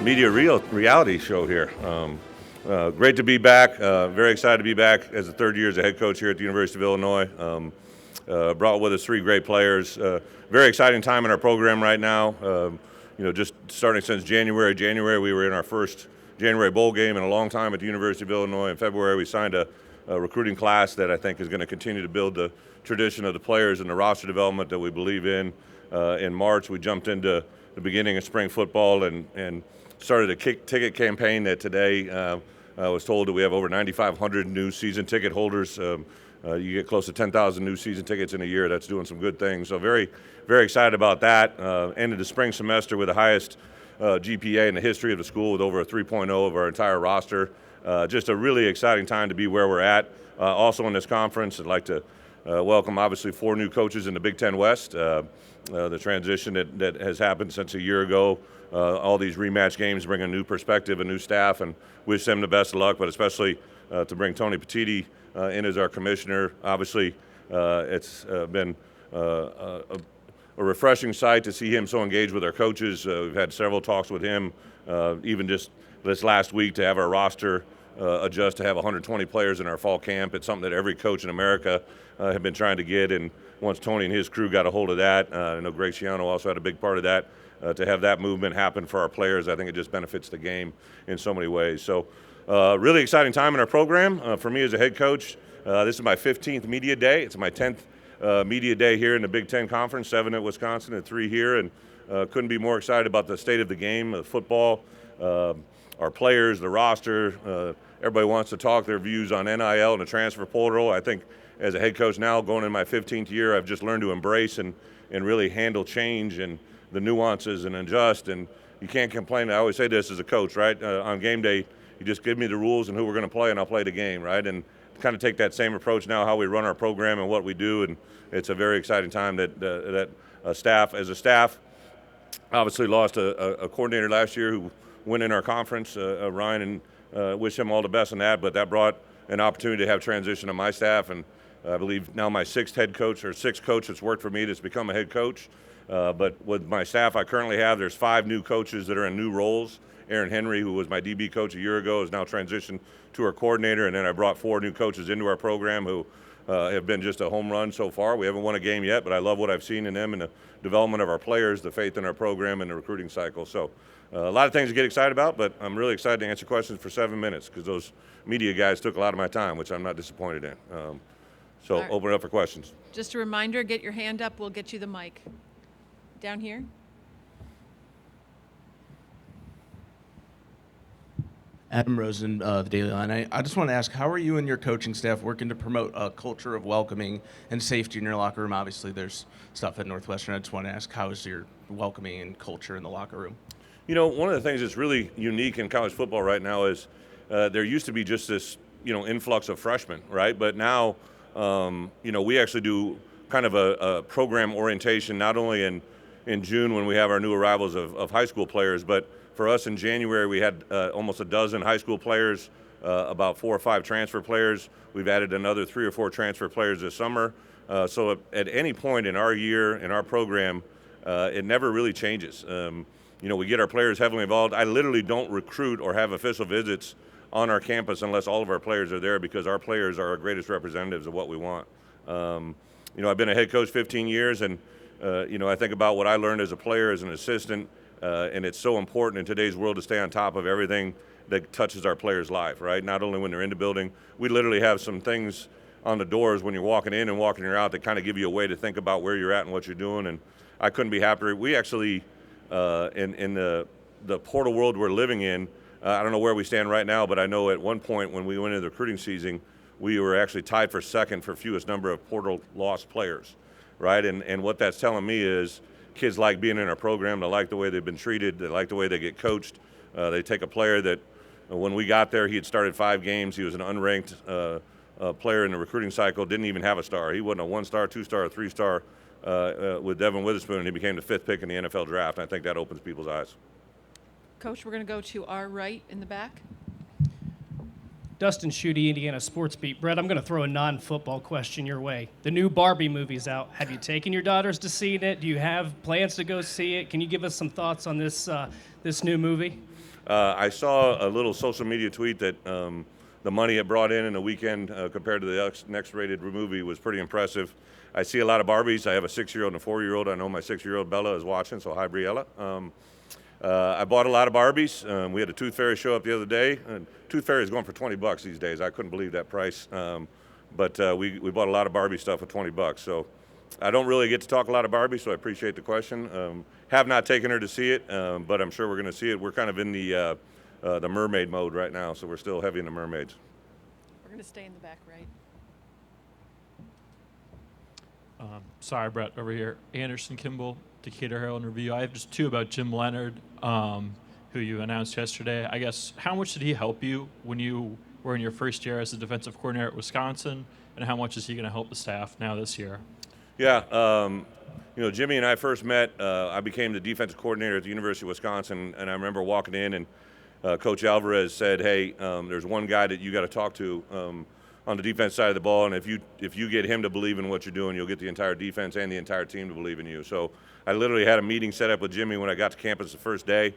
media reality show here. Great to be back. Very excited to be back as the third year as a head coach here at the University of Illinois. Brought with us three great players. Very exciting time in our program right now. Just starting since January. January, we were in our first January bowl game in a long time at the University of Illinois. In February, we signed a recruiting class that I think is going to continue to build the tradition of the players and the roster development that we believe in. In March, we jumped into the beginning of spring football and started a ticket campaign that today I was told that we have over 9,500 new season ticket holders. You get close to 10,000 new season tickets in a year. That's doing some good things. So very, very excited about that. Ended the spring semester with the highest GPA in the history of the school with over a 3.0 of our entire roster. Just a really exciting time to be where we're at. Also in this conference, I'd like to welcome obviously 4 new coaches in the Big Ten West. The transition that has happened since a year ago. All these rematch games bring a new perspective, a new staff, and wish them the best of luck, but especially to bring Tony Petitti in as our commissioner. Obviously, it's been a refreshing sight to see him so engaged with our coaches. We've had several talks with him, even just this last week, to have our roster adjust to have 120 players in our fall camp. It's something that every coach in America have been trying to get, and once Tony and his crew got a hold of that, I know Greg Schiano also had a big part of that, to have that movement happen for our players. I think it just benefits the game in so many ways. So really exciting time in our program. For me as a head coach, this is my 15th media day. It's my 10th media day here in the Big Ten Conference, 7 at Wisconsin and 3 here, and couldn't be more excited about the state of the game, the football, our players, the roster. Everybody wants to talk their views on NIL and the transfer portal. I think as a head coach now, going in my 15th year, I've just learned to embrace and really handle change and the nuances and adjust. And you can't complain. I always say this as a coach, right? On game day, you just give me the rules and who we're going to play, and I'll play the game, right? And kind of take that same approach now, how we run our program and what we do. And it's a very exciting time that staff, as a staff, obviously lost a coordinator last year who went in our conference, Ryan, and wish him all the best in that. But that brought an opportunity to have transition to my staff, and I believe now my sixth coach that's worked for me that's become a head coach. But with my staff I currently have, there's 5 new coaches that are in new roles. Aaron Henry, who was my DB coach a year ago, has now transitioned to our coordinator, and then I brought 4 new coaches into our program who have been just a home run so far. We haven't won a game yet, but I love what I've seen in them and the development of our players, the faith in our program, and the recruiting cycle. So a lot of things to get excited about, but I'm really excited to answer questions for 7 minutes because those media guys took a lot of my time, which I'm not disappointed in. So right. Open it up for questions. Just a reminder, get your hand up. We'll get you the mic. Down here. Adam Rosen, the Daily Line. I just want to ask, how are you and your coaching staff working to promote a culture of welcoming and safety in your locker room? Obviously, there's stuff at Northwestern. I just want to ask, how is your welcoming and culture in the locker room? You know, one of the things that's really unique in college football right now is there used to be just this, influx of freshmen, right? But now, we actually do kind of a program orientation, not only in June when we have our new arrivals of high school players, but for us in January we had almost a dozen high school players, about 4 or 5 transfer players. We've added another 3 or 4 transfer players this summer. So at any point in our year, in our program, it never really changes. We get our players heavily involved. I literally don't recruit or have official visits on our campus unless all of our players are there, because our players are our greatest representatives of what we want. I've been a head coach 15 years, and I think about what I learned as a player, as an assistant, and it's so important in today's world to stay on top of everything that touches our players' life, right? Not only when they're in the building. We literally have some things on the doors when you're walking in and walking out that kind of give you a way to think about where you're at and what you're doing, and I couldn't be happier. We actually, in the portal world we're living in, I don't know where we stand right now, but I know at one point when we went into the recruiting season, we were actually tied for second for fewest number of portal lost players, right? And what that's telling me is kids like being in our program. They like the way they've been treated. They like the way they get coached. They take a player that when we got there, he had started 5 games. He was an unranked player in the recruiting cycle, didn't even have a star. He wasn't a 1-star, 2-star, or 3-star with Devin Witherspoon, and he became the 5th pick in the NFL draft. And I think that opens people's eyes. Coach, we're going to go to our right in the back. Dustin Schutte, Indiana Sports Beat. Brett, I'm going to throw a non-football question your way. The new Barbie movie's out. Have you taken your daughters to see it? Do you have plans to go see it? Can you give us some thoughts on this this new movie? I saw a little social media tweet that the money it brought in a weekend compared to the next rated movie was pretty impressive. I see a lot of Barbies. I have a 6-year-old and a 4-year-old. I know my 6-year-old Bella is watching, so hi, Briella. I bought a lot of Barbies. We had a Tooth Fairy show up the other day. Tooth Fairy is going for $20 these days. I couldn't believe that price. But we bought a lot of Barbie stuff for $20. So I don't really get to talk a lot of Barbie, so I appreciate the question. Have not taken her to see it, but I'm sure we're going to see it. We're kind of in the mermaid mode right now, so we're still heavy in the mermaids. We're going to stay in the back right. Sorry, Brett, over here. Anderson Kimball, Decatur Herald Review. I have just two about Jim Leonard, who you announced yesterday. I guess, how much did he help you when you were in your first year as a defensive coordinator at Wisconsin, and how much is he going to help the staff now this year? Yeah, Jimmy and I first met. I became the defensive coordinator at the University of Wisconsin, and I remember walking in and Coach Alvarez said, "Hey, there's one guy that you got to talk to on the defense side of the ball, and if you get him to believe in what you're doing, you'll get the entire defense and the entire team to believe in you." So I literally had a meeting set up with Jimmy when I got to campus the first day,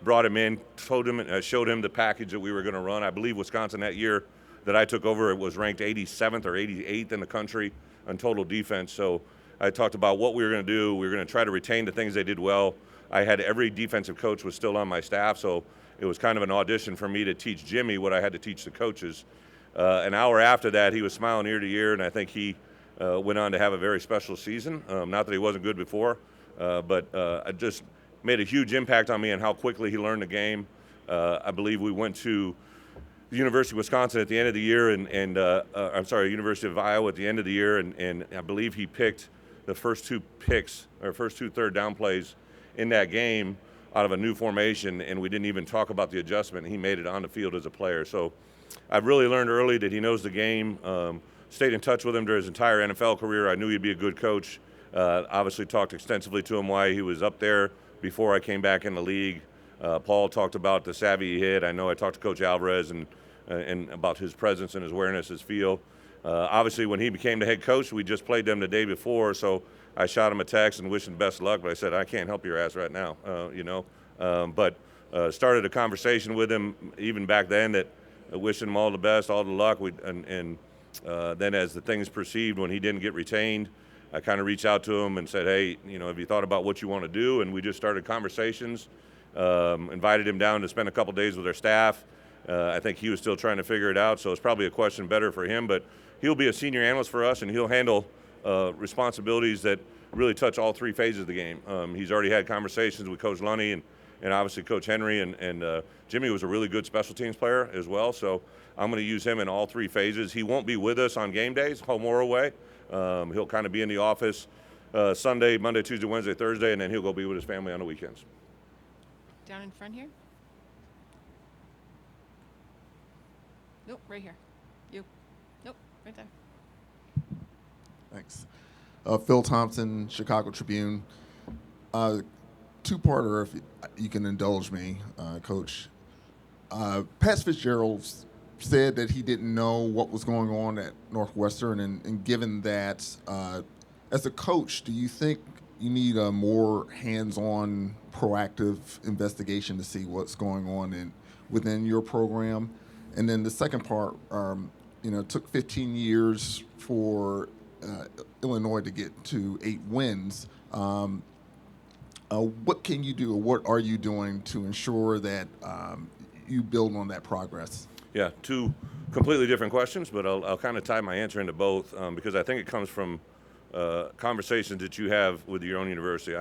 brought him in, told him, showed him the package that we were going to run. I believe Wisconsin that year that I took over, it was ranked 87th or 88th in the country on total defense. So I talked about what we were going to do. We were going to try to retain the things they did well. I had every defensive coach was still on my staff, so it was kind of an audition for me to teach Jimmy what I had to teach the coaches. An hour after that, he was smiling ear to ear, and I think he went on to have a very special season. Not that he wasn't good before, but it just made a huge impact on me and how quickly he learned the game. I believe we went to the University of Wisconsin at the end of the year, University of Iowa at the end of the year, and I believe he picked the first two picks, or first two third down plays in that game out of a new formation, and we didn't even talk about the adjustment. He made it on the field as a player. So I've really learned early that he knows the game. Stayed in touch with him during his entire NFL career. I knew he'd be a good coach. Obviously talked extensively to him why he was up there before I came back in the league. Paul talked about the savvy he had. I know I talked to Coach Alvarez and about his presence and his awareness, his feel. Obviously, when he became the head coach, we just played them the day before, so I shot him a text and wished him best of luck, but I said, I can't help your ass right now, But started a conversation with him even back then that wishing him all the best, all the luck. Then as the things proceeded, when he didn't get retained, I kind of reached out to him and said, hey, have you thought about what you want to do? And we just started conversations, invited him down to spend a couple days with our staff. I think he was still trying to figure it out, so it's probably a question better for him, but he'll be a senior analyst for us, and he'll handle responsibilities that really touch all three phases of the game. He's already had conversations with Coach Lunny and obviously Coach Henry, and Jimmy was a really good special teams player as well, so I'm going to use him in all three phases. He won't be with us on game days, home or away. He'll kind of be in the office Sunday, Monday, Tuesday, Wednesday, Thursday, and then he'll go be with his family on the weekends. Down in front here. Nope, right here. You. Nope, right there. Thanks. Phil Thompson, Chicago Tribune. Two-parter, if you can indulge me, Coach. Pat Fitzgerald said that he didn't know what was going on at Northwestern, and given that, as a coach, do you think you need a more hands-on, proactive investigation to see what's going on within your program? And then the second part, it took 15 years for Illinois to get to 8 wins. What can you do, or what are you doing to ensure that you build on that progress? Yeah, two completely different questions, but I'll kind of tie my answer into both because I think it comes from conversations that you have with your own university.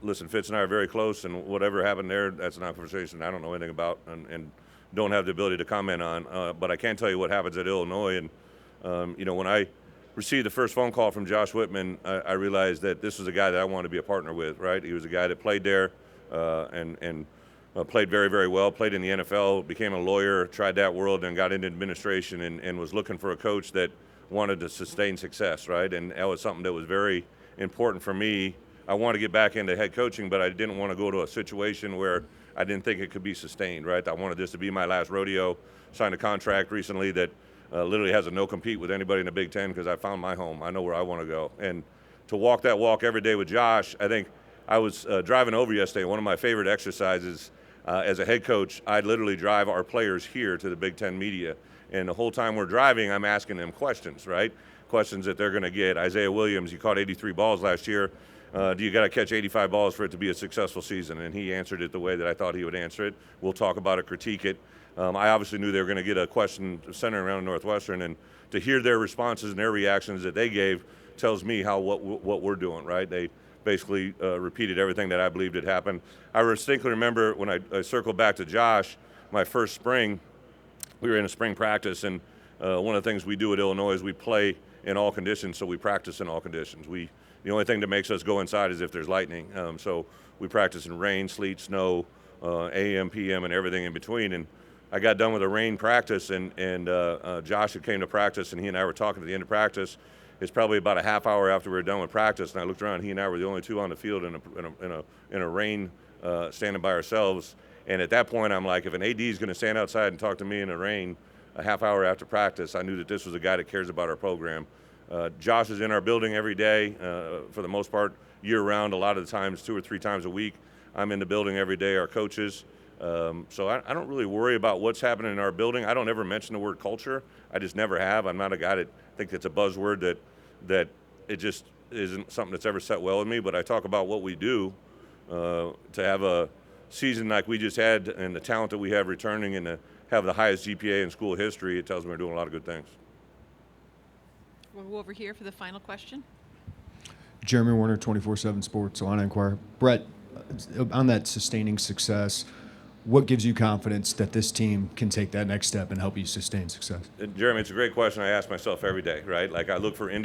Listen, Fitz and I are very close, and whatever happened there, that's not a conversation I don't know anything about and don't have the ability to comment on. But I can tell you what happens at Illinois. And, when I received the first phone call from Josh Whitman, I realized that this was a guy that I wanted to be a partner with, right? He was a guy that played there and played very, very well, played in the NFL, became a lawyer, tried that world, and got into administration and was looking for a coach that wanted to sustain success, right? And that was something that was very important for me. I want to get back into head coaching, but I didn't want to go to a situation where I didn't think it could be sustained, right? I wanted this to be my last rodeo. Signed a contract recently that literally has a no-compete with anybody in the Big Ten because I found my home. I know where I want to go. And to walk that walk every day with Josh, I think I was driving over yesterday. One of my favorite exercises as a head coach, I literally drive our players here to the Big Ten media. And the whole time we're driving, I'm asking them questions, right? Questions that they're going to get. Isaiah Williams, he caught 83 balls last year. Do you got to catch 85 balls for it to be a successful season? And he answered it the way that I thought he would answer it. We'll talk about it, critique it. I obviously knew they were going to get a question centered around Northwestern, and to hear their responses and their reactions that they gave tells me what we're doing, right? They basically repeated everything that I believed had happened. I distinctly remember when I circled back to Josh, my first spring, we were in a spring practice, and one of the things we do at Illinois is we play in all conditions, so we practice in all conditions. The only thing that makes us go inside is if there's lightning. So we practice in rain, sleet, snow, AM, PM, and everything in between. And I got done with a rain practice, and Josh had came to practice, and he and I were talking at the end of practice. It's probably about a half hour after we were done with practice, and I looked around. He and I were the only two on the field in a rain, standing by ourselves. And at that point, I'm like, if an AD is going to stand outside and talk to me in the rain a half hour after practice, I knew that this was a guy that cares about our program. Josh is in our building every day, for the most part, year-round. A lot of the times, 2 or 3 times a week. I'm in the building every day, our coaches. So I don't really worry about what's happening in our building. I don't ever mention the word culture. I just never have. I'm not a guy that thinks it's a buzzword that it just isn't something that's ever set well with me. But I talk about what we do to have a season like we just had and the talent that we have returning and to have the highest GPA in school history. It tells me we're doing a lot of good things. We'll go over here for the final question. Jeremy Warner, 24/7 Sports, Illini Inquirer. Brett, on that sustaining success, what gives you confidence that this team can take that next step and help you sustain success? Jeremy, it's a great question I ask myself every day, right? Like I look for indicators